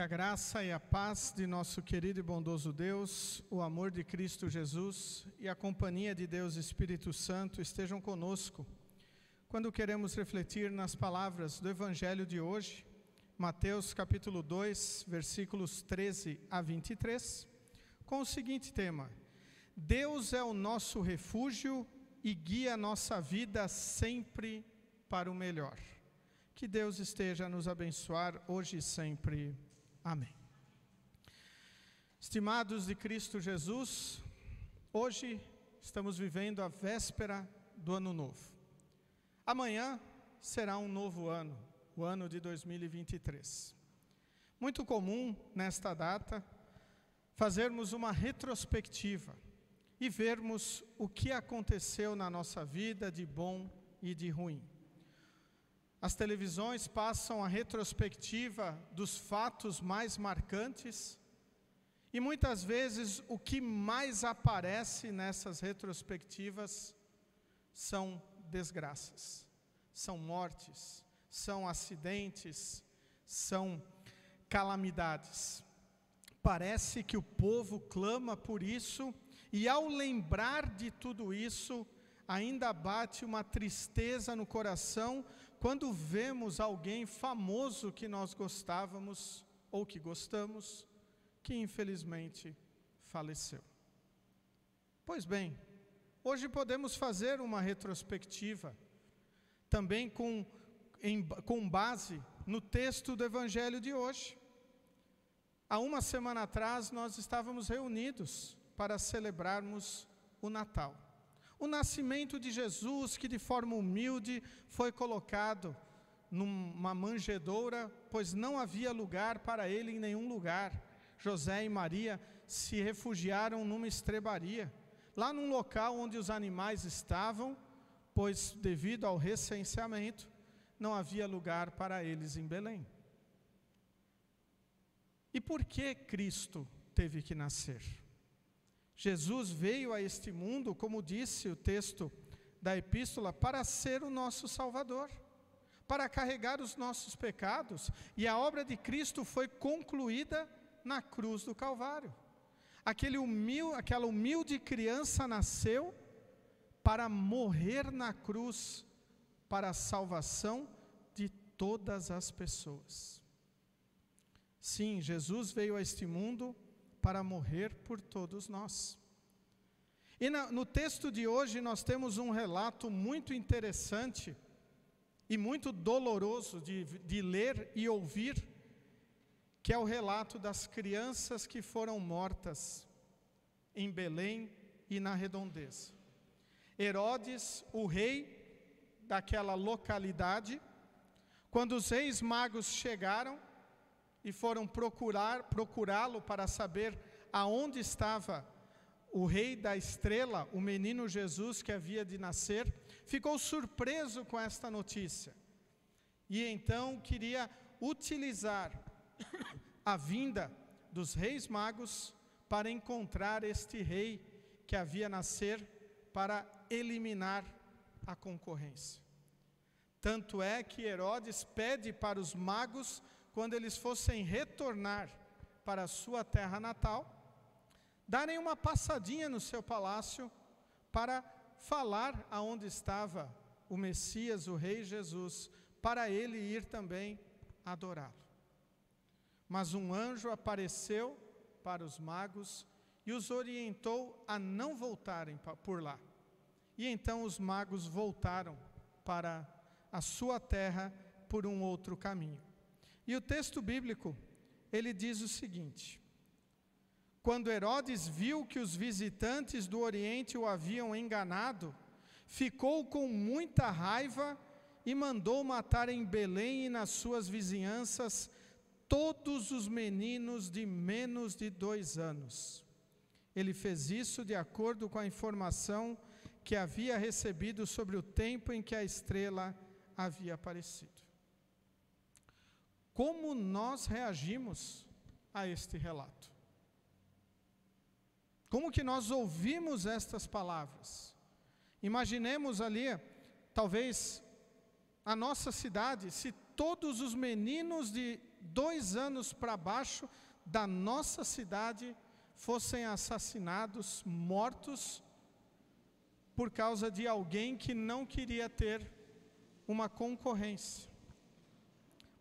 Que a graça e a paz de nosso querido e bondoso Deus, o amor de Cristo Jesus e a companhia de Deus Espírito Santo estejam conosco quando queremos refletir nas palavras do Evangelho de hoje, Mateus capítulo 2, versículos 13 a 23, com o seguinte tema: Deus é o nosso refúgio e guia a nossa vida sempre para o melhor. Que Deus esteja a nos abençoar hoje e sempre. Amém. Estimados de Cristo Jesus, hoje estamos vivendo a véspera do Ano Novo. Amanhã será um novo ano, o ano de 2023. Muito comum nesta data fazermos uma retrospectiva e vermos o que aconteceu na nossa vida de bom e de ruim. As televisões passam a retrospectiva dos fatos mais marcantes e muitas vezes o que mais aparece nessas retrospectivas são desgraças, são mortes, são acidentes, são calamidades. Parece que o povo clama por isso e ao lembrar de tudo isso, ainda bate uma tristeza no coração quando vemos alguém famoso que nós gostávamos ou que gostamos, que infelizmente faleceu. Pois bem, hoje podemos fazer uma retrospectiva, também com base no texto do Evangelho de hoje. Há uma semana atrás nós estávamos reunidos para celebrarmos o Natal. O nascimento de Jesus, que de forma humilde foi colocado numa manjedoura, pois não havia lugar para ele em nenhum lugar. José e Maria se refugiaram numa estrebaria, lá num local onde os animais estavam, pois devido ao recenseamento, não havia lugar para eles em Belém. E por que Cristo teve que nascer? Jesus veio a este mundo, como disse o texto da epístola, para ser o nosso Salvador, para carregar os nossos pecados, e a obra de Cristo foi concluída na cruz do Calvário. Aquela humilde criança nasceu para morrer na cruz, para a salvação de todas as pessoas. Sim, Jesus veio a este mundo para morrer por todos nós. E no texto de hoje nós temos um relato muito interessante e muito doloroso de ler e ouvir, que é o relato das crianças que foram mortas em Belém e na redondeza. Herodes, o rei daquela localidade, quando os reis magos chegaram e foram procurá-lo para saber aonde estava o rei da estrela, o menino Jesus que havia de nascer, ficou surpreso com esta notícia. E então queria utilizar a vinda dos reis magos para encontrar este rei que havia nascer para eliminar a concorrência. Tanto é que Herodes pede para os magos, quando eles fossem retornar para a sua terra natal, darem uma passadinha no seu palácio para falar aonde estava o Messias, o Rei Jesus, para ele ir também adorá-lo. Mas um anjo apareceu para os magos e os orientou a não voltarem por lá. E então os magos voltaram para a sua terra por um outro caminho. E o texto bíblico, ele diz o seguinte: quando Herodes viu que os visitantes do Oriente o haviam enganado, ficou com muita raiva e mandou matar em Belém e nas suas vizinhanças todos os meninos de menos de 2 anos. Ele fez isso de acordo com a informação que havia recebido sobre o tempo em que a estrela havia aparecido. Como nós reagimos a este relato? Como que nós ouvimos estas palavras? Imaginemos ali, talvez, a nossa cidade, se todos os meninos de 2 anos para baixo da nossa cidade fossem assassinados, mortos, por causa de alguém que não queria ter uma concorrência.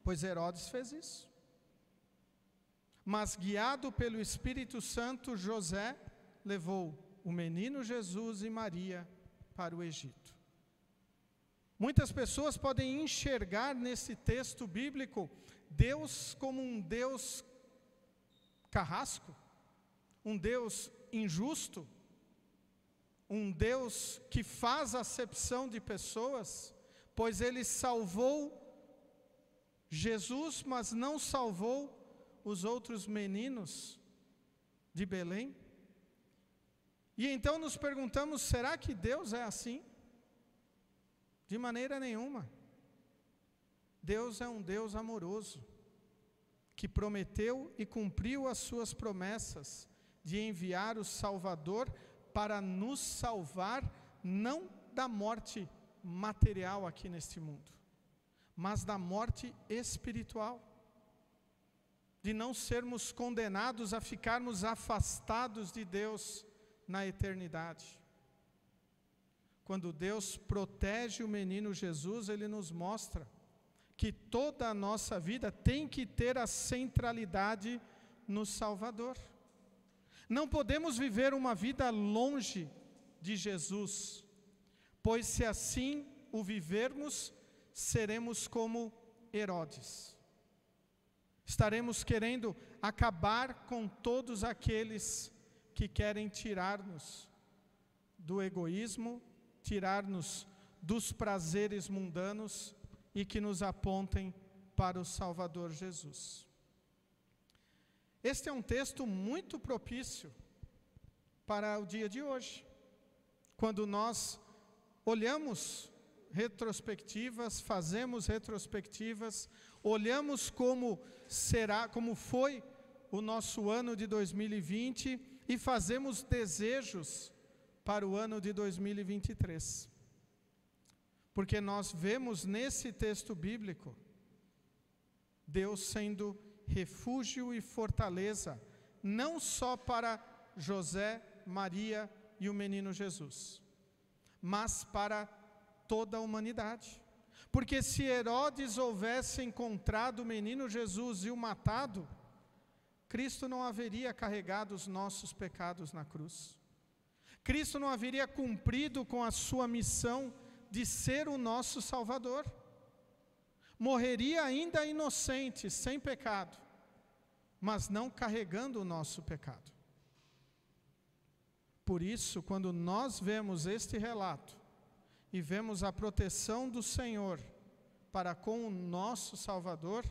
Pois Herodes fez isso. Mas guiado pelo Espírito Santo, José levou o menino Jesus e Maria para o Egito. Muitas pessoas podem enxergar nesse texto bíblico Deus como um Deus carrasco, um Deus injusto, um Deus que faz acepção de pessoas, pois Ele salvou Jesus, mas não salvou os outros meninos de Belém. E então nos perguntamos, será que Deus é assim? De maneira nenhuma. Deus é um Deus amoroso, que prometeu e cumpriu as suas promessas de enviar o Salvador para nos salvar, não da morte material aqui neste mundo, mas da morte espiritual, de não sermos condenados a ficarmos afastados de Deus na eternidade. Quando Deus protege o menino Jesus, Ele nos mostra que toda a nossa vida tem que ter a centralidade no Salvador. Não podemos viver uma vida longe de Jesus, pois se assim o vivermos, seremos como Herodes. Estaremos querendo acabar com todos aqueles que querem tirar-nos do egoísmo, tirar-nos dos prazeres mundanos e que nos apontem para o Salvador Jesus. Este é um texto muito propício para o dia de hoje, quando nós olhamos retrospectivas, fazemos retrospectivas, olhamos como foi o nosso ano de 2020 e fazemos desejos para o ano de 2023. Porque nós vemos nesse texto bíblico Deus sendo refúgio e fortaleza, não só para José, Maria e o menino Jesus, mas para toda a humanidade. Porque se Herodes houvesse encontrado o menino Jesus e o matado, Cristo não haveria carregado os nossos pecados na cruz. Cristo não haveria cumprido com a sua missão de ser o nosso Salvador. Morreria ainda inocente, sem pecado, mas não carregando o nosso pecado. Por isso, quando nós vemos este relato e vemos a proteção do Senhor para com o nosso Salvador,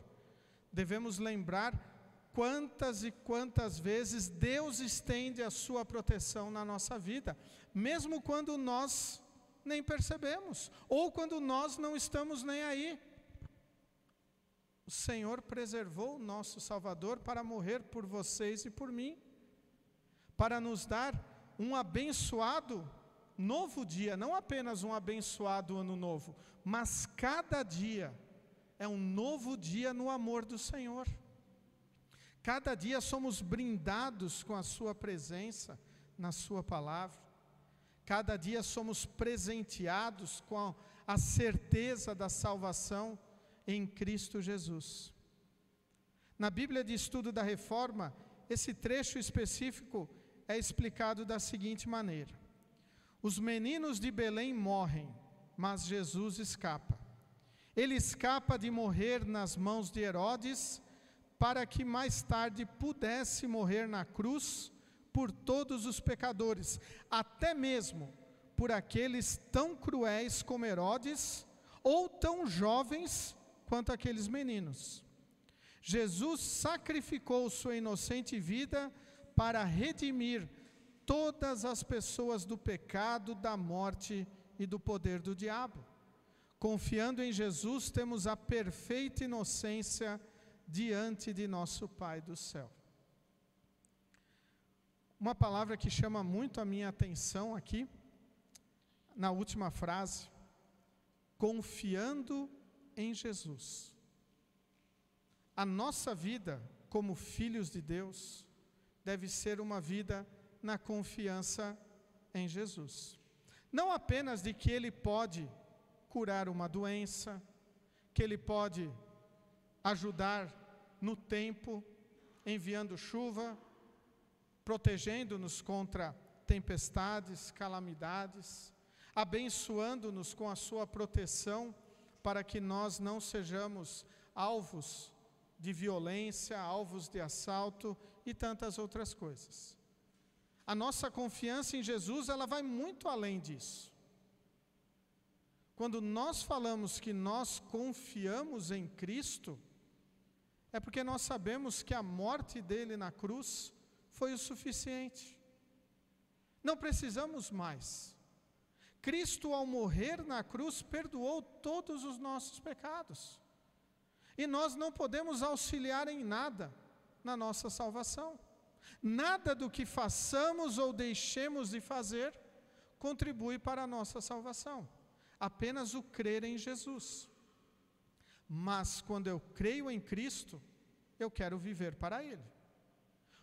devemos lembrar quantas e quantas vezes Deus estende a sua proteção na nossa vida, mesmo quando nós nem percebemos, ou quando nós não estamos nem aí. O Senhor preservou o nosso Salvador para morrer por vocês e por mim, para nos dar um abençoado novo dia, não apenas um abençoado ano novo, mas cada dia é um novo dia no amor do Senhor. Cada dia somos brindados com a sua presença na sua palavra. Cada dia somos presenteados com a certeza da salvação em Cristo Jesus. Na Bíblia de Estudo da Reforma, esse trecho específico é explicado da seguinte maneira: os meninos de Belém morrem, mas Jesus escapa. Ele escapa de morrer nas mãos de Herodes, para que mais tarde pudesse morrer na cruz por todos os pecadores, até mesmo por aqueles tão cruéis como Herodes, ou tão jovens quanto aqueles meninos. Jesus sacrificou sua inocente vida para redimir todas as pessoas do pecado, da morte e do poder do diabo. Confiando em Jesus, temos a perfeita inocência diante de nosso Pai do céu. Uma palavra que chama muito a minha atenção aqui, na última frase: confiando em Jesus. a nossa vida como filhos de Deus deve ser uma vida na confiança em Jesus. Não apenas de que Ele pode curar uma doença, que Ele pode ajudar no tempo, enviando chuva, protegendo-nos contra tempestades, calamidades, abençoando-nos com a sua proteção, para que nós não sejamos alvos de violência, alvos de assalto e tantas outras coisas. A nossa confiança em Jesus, ela vai muito além disso. Quando nós falamos que nós confiamos em Cristo, é porque nós sabemos que a morte dele na cruz foi o suficiente. Não precisamos mais. Cristo, ao morrer na cruz, perdoou todos os nossos pecados. E nós não podemos auxiliar em nada na nossa salvação. Nada do que façamos ou deixemos de fazer contribui para a nossa salvação. Apenas o crer em Jesus. Mas quando eu creio em Cristo, eu quero viver para Ele.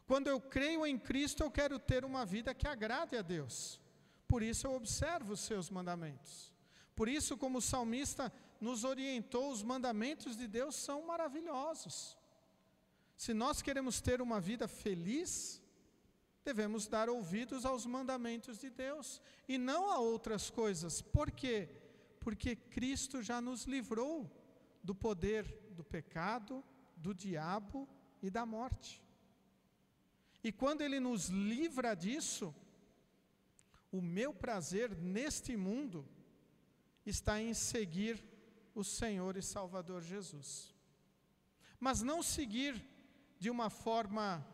Quando eu creio em Cristo, eu quero ter uma vida que agrade a Deus. Por isso eu observo os seus mandamentos. Por isso, como o salmista nos orientou, os mandamentos de Deus são maravilhosos. Se nós queremos ter uma vida feliz, devemos dar ouvidos aos mandamentos de Deus e não a outras coisas. Por quê? Porque Cristo já nos livrou do poder do pecado, do diabo e da morte. E quando Ele nos livra disso, o meu prazer neste mundo está em seguir o Senhor e Salvador Jesus. Mas não seguir de uma forma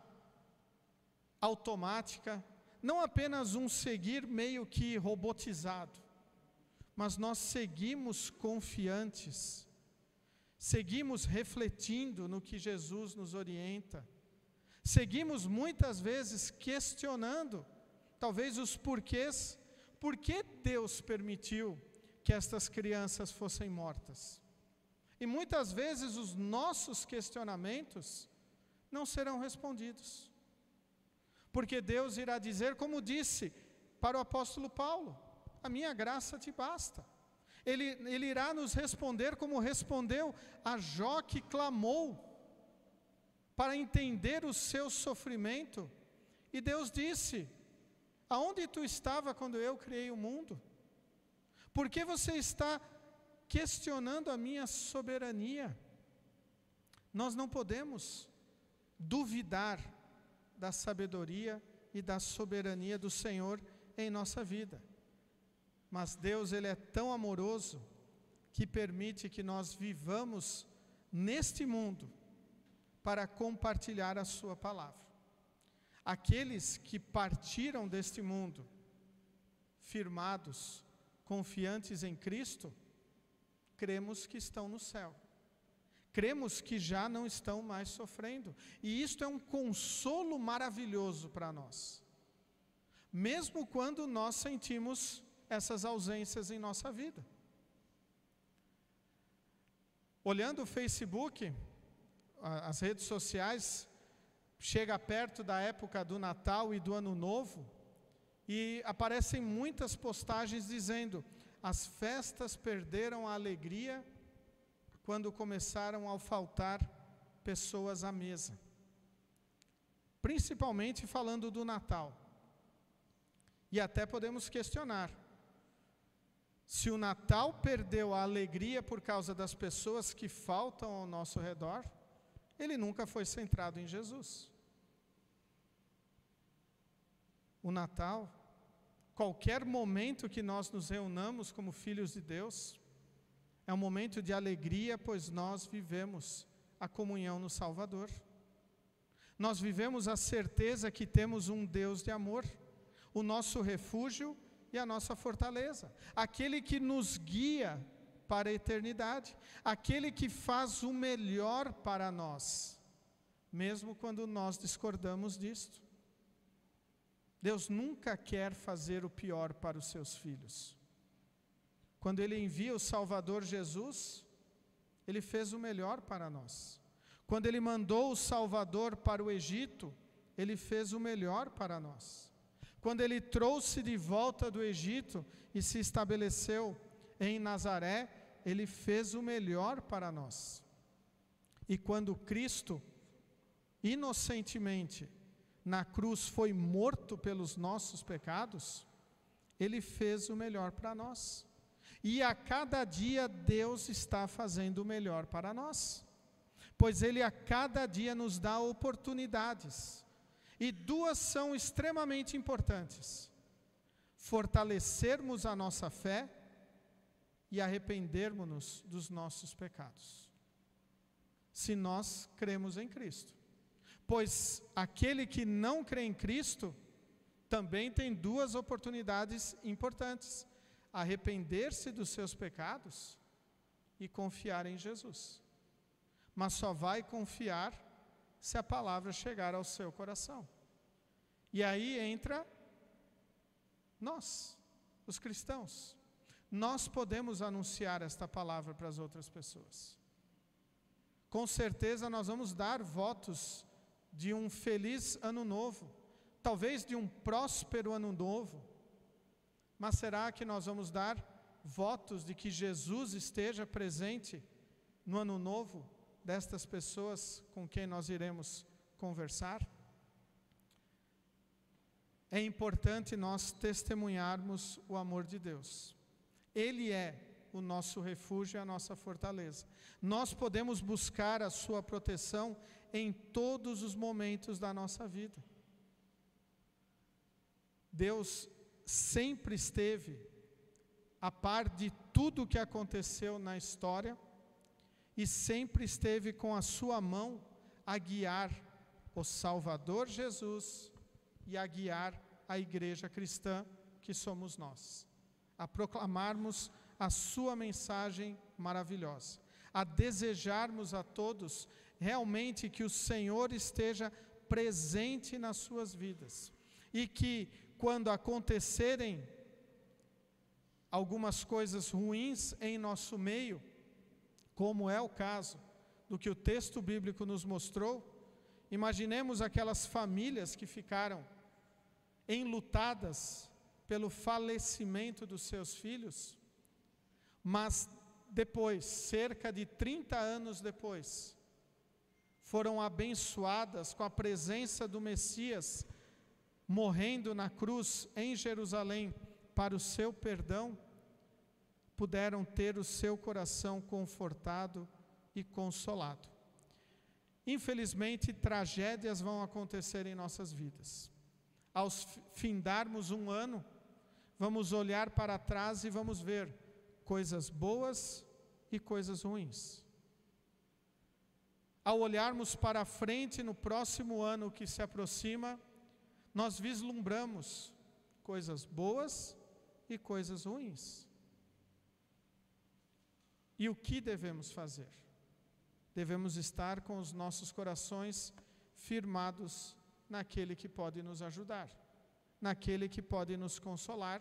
automática, não apenas um seguir meio que robotizado, mas nós seguimos confiantes, seguimos refletindo no que Jesus nos orienta, seguimos muitas vezes questionando, talvez os porquês, por que Deus permitiu que estas crianças fossem mortas? E muitas vezes os nossos questionamentos não serão respondidos. Porque Deus irá dizer, como disse para o apóstolo Paulo, a minha graça te basta. Ele irá nos responder como respondeu a Jó, que clamou para entender o seu sofrimento. E Deus disse, aonde tu estava quando eu criei o mundo? Por que você está questionando a minha soberania? Nós não podemos duvidar da sabedoria e da soberania do Senhor em nossa vida. Mas Deus, Ele é tão amoroso que permite que nós vivamos neste mundo para compartilhar a sua palavra. Aqueles que partiram deste mundo firmados, confiantes em Cristo, cremos que estão no céu. Cremos que já não estão mais sofrendo. E isto é um consolo maravilhoso para nós. Mesmo quando nós sentimos essas ausências em nossa vida. Olhando o Facebook, as redes sociais, chega perto da época do Natal e do Ano Novo, e aparecem muitas postagens dizendo: as festas perderam a alegria quando começaram a faltar pessoas à mesa. Principalmente falando do Natal. E até podemos questionar, se o Natal perdeu a alegria por causa das pessoas que faltam ao nosso redor, ele nunca foi centrado em Jesus. O Natal, qualquer momento que nós nos reunamos como filhos de Deus, é um momento de alegria, pois nós vivemos a comunhão no Salvador. Nós vivemos a certeza que temos um Deus de amor, o nosso refúgio e a nossa fortaleza, aquele que nos guia para a eternidade, aquele que faz o melhor para nós, mesmo quando nós discordamos disto. Deus nunca quer fazer o pior para os seus filhos. Quando Ele envia o Salvador Jesus, Ele fez o melhor para nós. Quando Ele mandou o Salvador para o Egito, Ele fez o melhor para nós. Quando Ele trouxe de volta do Egito e se estabeleceu em Nazaré, Ele fez o melhor para nós. E quando Cristo, inocentemente, na cruz foi morto pelos nossos pecados, Ele fez o melhor para nós. E a cada dia Deus está fazendo o melhor para nós, pois Ele a cada dia nos dá oportunidades. E duas são extremamente importantes: fortalecermos a nossa fé e arrependermos-nos dos nossos pecados, se nós cremos em Cristo. Pois aquele que não crê em Cristo também tem duas oportunidades importantes: arrepender-se dos seus pecados e confiar em Jesus. Mas só vai confiar se a palavra chegar ao seu coração. E aí entra nós, os cristãos. Nós podemos anunciar esta palavra para as outras pessoas. Com certeza nós vamos dar votos de um feliz ano novo, talvez de um próspero ano novo, mas será que nós vamos dar votos de que Jesus esteja presente no ano novo destas pessoas com quem nós iremos conversar? É importante nós testemunharmos o amor de Deus. Ele é o nosso refúgio e a nossa fortaleza. Nós podemos buscar a sua proteção em todos os momentos da nossa vida. Deus sempre esteve a par de tudo o que aconteceu na história e sempre esteve com a sua mão a guiar o Salvador Jesus e a guiar a igreja cristã que somos nós, a proclamarmos a sua mensagem maravilhosa, a desejarmos a todos realmente que o Senhor esteja presente nas suas vidas e que quando acontecerem algumas coisas ruins em nosso meio, como é o caso do que o texto bíblico nos mostrou, imaginemos aquelas famílias que ficaram enlutadas pelo falecimento dos seus filhos, mas depois, cerca de 30 anos depois, foram abençoadas com a presença do Messias, morrendo na cruz em Jerusalém para o seu perdão, puderam ter o seu coração confortado e consolado. Infelizmente, tragédias vão acontecer em nossas vidas. Ao findarmos um ano, vamos olhar para trás e vamos ver coisas boas e coisas ruins. Ao olharmos para frente no próximo ano que se aproxima, nós vislumbramos coisas boas e coisas ruins. E o que devemos fazer? Devemos estar com os nossos corações firmados naquele que pode nos ajudar, naquele que pode nos consolar,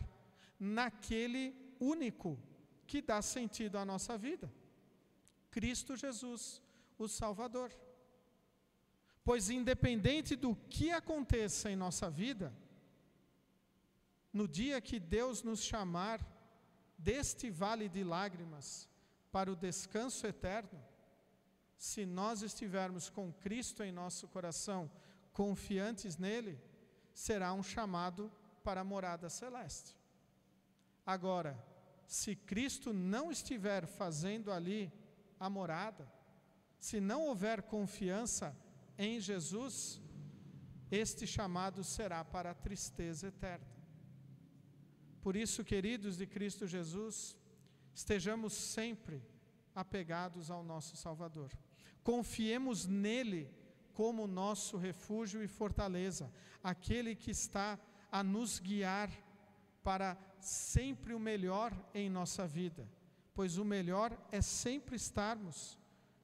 naquele único que dá sentido à nossa vida, Cristo Jesus, o Salvador. Pois independente do que aconteça em nossa vida, no dia que Deus nos chamar deste vale de lágrimas para o descanso eterno, se nós estivermos com Cristo em nosso coração, confiantes nele, será um chamado para a morada celeste. Agora, se Cristo não estiver fazendo ali a morada, se não houver confiança em Jesus, este chamado será para a tristeza eterna. Por isso, queridos de Cristo Jesus, estejamos sempre apegados ao nosso Salvador. Confiemos nele como nosso refúgio e fortaleza, aquele que está a nos guiar para sempre o melhor em nossa vida, pois o melhor é sempre estarmos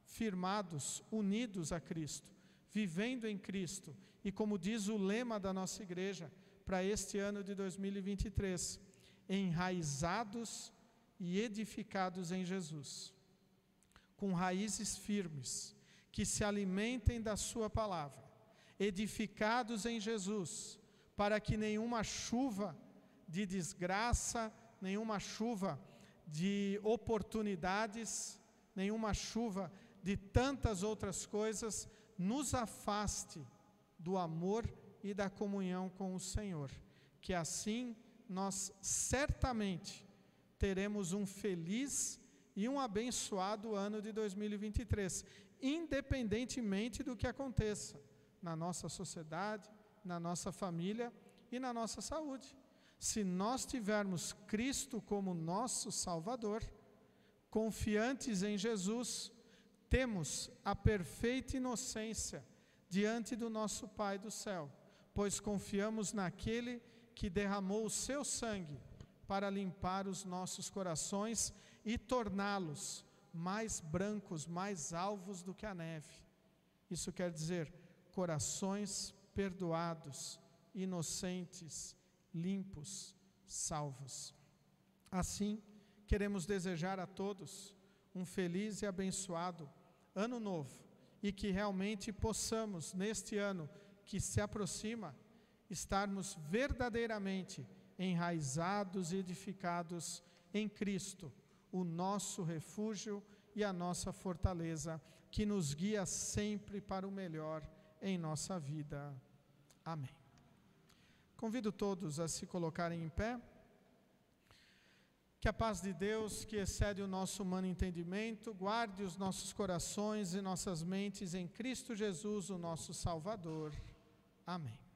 firmados, unidos a Cristo, vivendo em Cristo, e como diz o lema da nossa igreja para este ano de 2023, enraizados e edificados em Jesus, com raízes firmes, que se alimentem da sua palavra, edificados em Jesus, para que nenhuma chuva de desgraça, nenhuma chuva de oportunidades, nenhuma chuva de tantas outras coisas nos afaste do amor e da comunhão com o Senhor, que assim nós certamente teremos um feliz e um abençoado ano de 2023, independentemente do que aconteça na nossa sociedade, na nossa família e na nossa saúde. Se nós tivermos Cristo como nosso Salvador, confiantes em Jesus, temos a perfeita inocência diante do nosso Pai do céu, pois confiamos naquele que derramou o seu sangue para limpar os nossos corações e torná-los mais brancos, mais alvos do que a neve. Isso quer dizer corações perdoados, inocentes, limpos, salvos. Assim, queremos desejar a todos um feliz e abençoado ano novo, e que realmente possamos, neste ano que se aproxima, estarmos verdadeiramente enraizados e edificados em Cristo, o nosso refúgio e a nossa fortaleza, que nos guia sempre para o melhor em nossa vida. Amém. Convido todos a se colocarem em pé. Que a paz de Deus, que excede o nosso humano entendimento, guarde os nossos corações e nossas mentes em Cristo Jesus, o nosso Salvador. Amém.